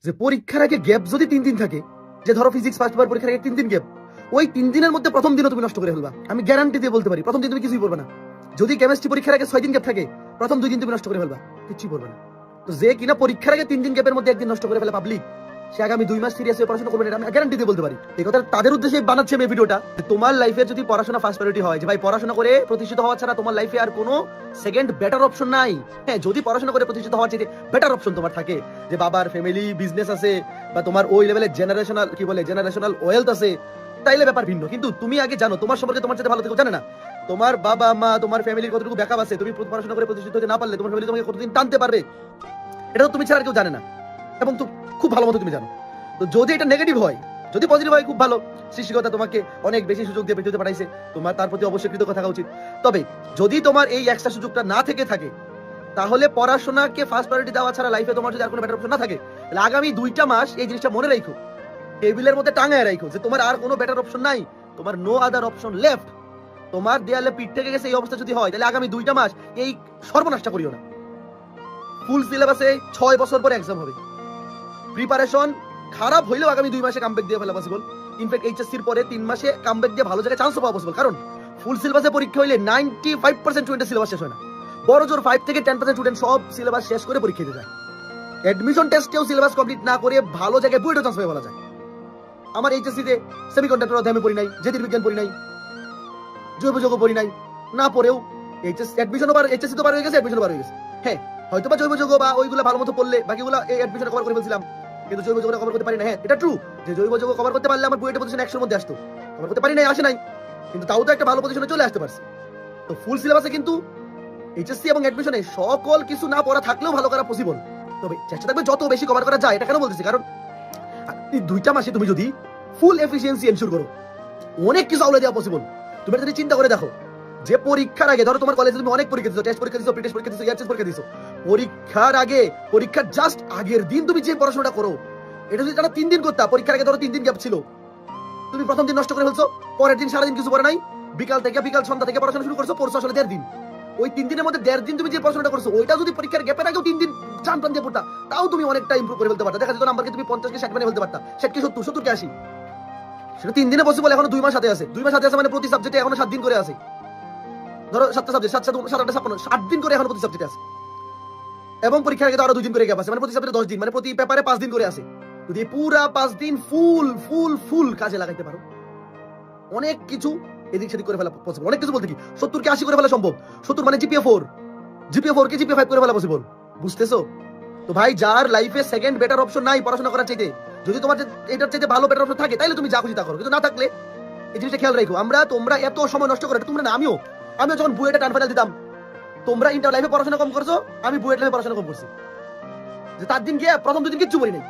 যে পরীক্ষার আগে গ্যাপ যদি 3 দিন থাকে, যে ধরো ফিজিক্স ফার্স্ট পেপার পরীক্ষার আগে 3 দিন গ্যাপ, ওই 3 দিনের মধ্যে প্রথম দিনও তুমি নষ্ট করে ফেলবা। আমি গ্যারান্টি দিয়ে বলতে পারি প্রথম দিন তুমি কিছুই পড়বে না। যদি কেমিস্ট্রি পরীক্ষার আগে 6 দিন গ্যাপ থাকে, প্রথম 2 দিন তুমি নষ্ট করে ফেলবা, কিছুই পড়বে না। তো যে কিনা পরীক্ষার আগে 3 দিন গ্যাপের মধ্যে একদিন নষ্ট করে ফেলে পাবলিক, সে আগামী 2 মাস সিরিয়াস হয়ে পড়াশোনা করবে না, আমি গ্যারান্টি দিয়ে বলতে পারি। এই কথা তাদের উদ্দেশ্যে বানাচ্ছি আমি ভিডিওটা। তোমার লাইফের যদি পড়াশোনা ফার্স্ট প্রায়োরিটি হয়, যে ভাই পড়াশোনা করে প্রতিষ্ঠিত হওয়া ছাড়া তোমার লাইফে আর কোনো সেকেন্ড বেটার অপশন নাই। হ্যাঁ, যদি পড়াশোনা করে প্রতিষ্ঠিত হওয়ার চেয়ে বেটার অপশন তোমার থাকে, যে বাবার ফ্যামিলি বিজনেস আছে, বা তোমার ওই লেভেলের জেনারেশনাল ওয়েলথ আছে, তাইলে ব্যাপার ভিন্ন। কিন্তু তুমি আগে জানো তোমার সম্পর্কে তোমার সাথে ভালো থেকেও জানে না, তোমার বাবা মা তোমার ফ্যামিলির কতটুকু ব্যাকআপ আছে, তুমি পড়াশোনা করে প্রতিষ্ঠিত হতে না পারলে তোমার ফ্যামিলি তোমাকে কতদিন টানতে পারবে, এটা তো তুমি ছাড়া আর কেউ জানে না, এবং তো খুব ভালো মতো তুমি জানো। তো যদি এটা নেগেটিভ হয়, যদি পজিটিভ হয়, খুব ভালো, সৃষ্টিকর্তা তোমাকে অনেক বেশি সুযোগ দিয়ে পৃথিবীতে পাঠাইছে, তোমার তার প্রতি অবশ্যই কৃতজ্ঞ থাকা উচিত। তবে যদি তোমার এই এক্সট্রা সুযোগটা না থেকে থাকে, তাহলে পড়াশোনাকে ফার্স্ট প্রায়োরিটি দেওয়া ছাড়া লাইফে তোমার যদি আর কোনো বেটার অপশন না থাকে, তাহলে আগামী 2টা মাস এই জিনিসটা মনে রাখো, টেবিলের মধ্যে টাঙায় রাখো, যে তোমার আর কোনো বেটার অপশন নাই, তোমার নো আদার অপশন লেফট। তোমার দেয়ালে পিঠ থেকে গেছে এই অবস্থা যদি হয়, তাহলে আগামী 2টা মাস এই সর্বনাশটা করিও না। ফুল সিলেবাসে 6 বছর পরে এক্সাম হবে, প্রিপারেশন খারাপ হইলেও আগামী 2 মাসে কামব্যাক দিয়ে ফেলা পসিবল। ইনফ্যাক্ট এইচএসসির পরে 3 মাসে কামব্যাক দিয়ে ভালো জায়গায় চান্স পাওয়া পসিবল। কারণ ফুল সিলেবাসে পরীক্ষা হইলে 95% স্টুডেন্টের সিলেবাস শেষ হয় না। বড় জোর 5 থেকে 10% স্টুডেন্ট সব সিলেবাস শেষ করে পরীক্ষা দিতে যায়। অ্যাডমিশন টেস্টেও সিলেবাস কমপ্লিট না করে ভালো জায়গায় বুয়েটও চান্স পাওয়া বলা যায়। আমার এইচএসসিতে সেমিকন্ডাক্টর অধ্যায় আমি পড়ি নাই, জ্যোতির্বিজ্ঞান পড়ি নাই, জৈব যৌগ পড়ি নাই, না পড়েও অ্যাডমিশনও এইচএসসি তো পার হয়ে গেছে, অ্যাডমিশনও পার হয়ে গেছে। হ্যাঁ, হয়তো বা জৈব যৌগ বা ওইগুলো ভালো মতো পড়লে বাকিগুলো এই অ্যাডমিশনে কভার করে ফেলছিলাম, কিন্তু জৈব যৌগ কভার করতে পারি না। হ্যাঁ, এটা ট্রু যে জৈব যৌগ কভার করতে পারলে আমার বুয়েটে পজিশন 100 এর মধ্যে আসতো, কভার করতে পারি নাই, আসে নাই, কিন্তু তাও তো একটা ভালো পজিশনে চলে আসতে পারছি। তো ফুল সিলেবাসে কিন্তু এইচএসসি এবং অ্যাডমিশনে সকল কিছু না পড়া থাকলেও ভালো করা পসিবল। তবে চেষ্টা থাকবে যত বেশি কভার করা যায়। এটা কেন বলতেছি, কারণ এই 2টা মাসে তুমি যদি ফুল এফিসিয়েন্সি এনশিওর করো, অনেক কিছু আউলে দেওয়া পসিবল। তুমি যদি চিন্তা করে দেখো, যে পরীক্ষার আগে ধরো তোমার কলেজে তুমি অনেক পরীক্ষা দিছো, টেস্ট পরীক্ষা দিছো, প্রি টেস্ট পরীক্ষা দিছো, ইয়ার পরীক্ষা দিছো, পরীক্ষার আগে পরীক্ষার জাস্ট আগের দিন তুমি যে পড়াশোনাটা করো, এটা যদি টানা 3 দিন করতা, পরীক্ষার আগে ধরো 3 দিন গ্যাপ ছিল, তুমি প্রথম দিন নষ্ট করে ফেলছো, পরের দিন সারাদিন কিছু পড়া নাই, বিকাল সন্ধ্যা থেকে পড়াশোনা শুরু করছো, পড়ছো আসলে 1.5 দিন। ওই 3 দিনের মধ্যে 1.5 দিন তুমি যে পড়াশোনাটা করছো, ওইটা যদি পরীক্ষার গ্যাপের আগেও 3 দিন চান টান দিয়ে পড়তা, তাও তুমি অনেকটা ইমপ্রুভ করে ফেলতে পারতা। দেখা যেত নাম্বারকে তুমি 50 কে 60 বানিয়ে ফেলতে পারতা, 60 কে 70, 70 কে 80। সেটা 3 দিনে পসিবল, এখনো 2 মাস হাতে আছে। 2 মাস হাতে আছে মানে প্রতি সাবজেক্টে এখনো 7 দিন করে আছে। ধরো 7টা সাবজেক্ট, 7 7 56, 8 দিন করে এখনো প্রতি সাবজেক্টে আছে, এবং পরীক্ষার আগে তো আরো 2 দিন করে গ্যাপ আছে, মানে প্রতি সাবজেক্টে 10 দিন, মানে প্রতি পেপারে 5 দিন করে আছে। যদি পুরা 5 দিন ফুল কাজে লাগাইতে পারো, অনেক কিছু এদিক সেদিক করে ফেলা পসিবল। অনেক কিছু বলতে কি 70 কে 80 করে ফেলা সম্ভব। 70 মানে জিপিএ 4 কে জিপিএ 5 করে ফেলা পসিবল। বুঝতেছো? তো ভাই, যার লাইফে সেকেন্ড বেটার অপশন নাই পড়াশোনা করার চাইতে, যদি তোমার এটার চাইতে ভালো বেটার অপশন থাকে, তাহলে তুমি যা খুশি তা করো, কিন্তু না থাকলে এই জিনিসটা খেয়াল রাখো। তোমরা এত সময় নষ্ট করো, তোমরা না, আমিও যখন বুয়েটে টান ফাইনাল দিতাম, তোমরা ইন্টার লাইফে পড়াশোনা কম করছো, আমি বুয়েট লাইফে পড়াশোনা কম করছি। যে তার দিন গিয়ে প্রথম 2 দিন কিচ্ছু বলি নাই,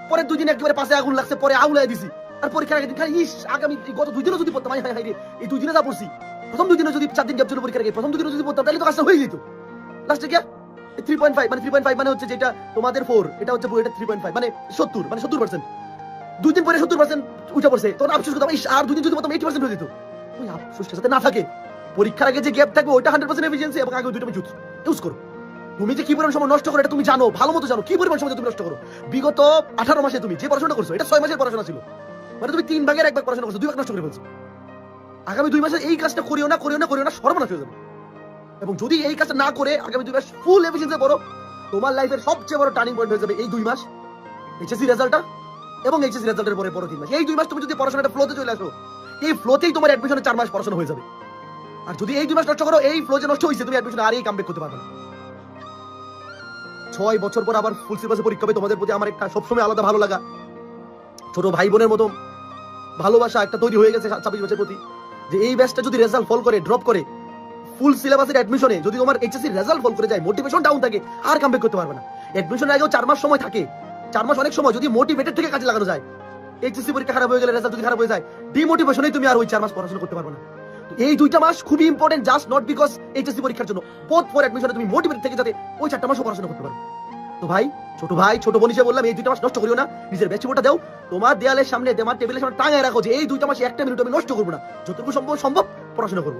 পরের 2 দিন একেবারে পাশে আগুন লাগছে, পরে আউলাই দিছি। আর পরীক্ষার আগের দিন খালি আগামী গত 2 দিনও যদি পড়তাম, হাই রে, এই 2 দিনে যা পড়ছি, প্রথম 2 দিনে যদি 4 দিন গ্যাপ ছিল পরীক্ষার আগে, প্রথম 2 দিনে যদি পড়তাম, তাহলে তো কাজটা হয়ে যেত। লাস্টে গিয়া 3.5 মানে 3.5 মানে হচ্ছে যেটা তোমাদের 4, এটা হচ্ছে বুয়েটের 3.5 মানে 70, মানে 70%। 2 দিন পরে 70% উঠে পড়ছে, তখন আফসোস করতাম, আর 2 দিন যদি পড়তাম 80% হয়ে যেত। ওই আফসোসটা যাতে না থাকে, পরীক্ষার আগে যে গ্যাপ থাকবে ওইটা 100% এফিসিয়েন্সি, এবং আগে 2টা ইউজ করো। তুমি যে কি পরিমাণ সময় নষ্ট করো, এটা তুমি জানো, ভালো মতো জানো কি পরিমাণ সময় তুমি নষ্ট করো। বিগত 18 মাসে তুমি যে পড়াশোনা করছো, এটা 6 মাসের পড়াশোনা ছিল, মানে তুমি 3 ভাগের 1 ভাগ পড়াশোনা করছো, 2 ভাগ নষ্ট করে ফেলছো। আগামী 2 মাসে এই কাজটা করিও না, সর্বনাশ হয়ে যাবে। এবং যদি এই কাজটা না করে আগামী 2 মাস ফুল এফিসিয়েন্সি করো, তোমার লাইফের সবচেয়ে বড় টার্নিং পয়েন্ট হয়ে যাবে এই 2 মাস, এইচএসসি রেজাল্টটা, এবং এইচএসসি রেজাল্টের পরে বড় 3 মাস। এই 2 মাস তুমি যদি পড়াশোনাটা ফ্লোতে চলে আসো, এই ফ্লোতেই তোমার অ্যাডমিশনে 4 মাস পড়াশোনা হয়ে যাবে। আর যদি এই 2 মাস নষ্ট করো, এই ফ্লো যে নষ্ট হয়েছে, তুমি অ্যাডমিশনে আর এই কামব্যাক করতে পারবে না। 6 বছর পর আবার ফুল সিলেবাসে পরীক্ষা হবে, তোমাদের প্রতি আমার একটা সবসময় আলাদা ভালো লাগা, ছোট ভাই বোনের মতো ভালোবাসা একটা তৈরি হয়ে গেছে 26 বছরের প্রতি। যে এই ব্যাচটা যদি রেজাল্ট ফল করে, ড্রপ করে, ফুল সিলেবাসের অ্যাডমিশনে যদি তোমার এইচএসসি রেজাল্ট ফল করে যায়, মোটিভেশন ডাউন থাকে, আর কামব্যাক করতে পারবে না। অ্যাডমিশনের আগেও 4 মাস সময় থাকে, 4 মাস অনেক সময়, যদি মোটিভেটেড থেকে কাজে লাগানো যায়। এইচএসসি পরীক্ষা খারাপ হয়ে গেলে, রেজাল্ট যদি খারাপ হয়ে যায়, ডিমোটিভেশনেই তুমি আর ওই 4 মাস পড়াশোনা করতে পারবে না। এই 2টা মাস খুবই important, just not because HSC পরীক্ষার জন্য, বোথ ফর অ্যাডমিশনে তুমি মোটিভেটেড থেকে যাতে ওই 4টা মাসও পড়াশোনা করতে পারো। তো ভাই, ছোট বোন হিসেবে বললাম, এই 2টা মাস নষ্ট করিও না। নিজের ব্যাচিবোটা দাও, তোমার দেয়ালের সামনে, তোমার টেবিলের সামনে টাঙায় রাখো, যে এই 2টা মাসে 1টা মিনিট আমি নষ্ট করবো না, যতটুকু সম্ভব পড়াশোনা করবো।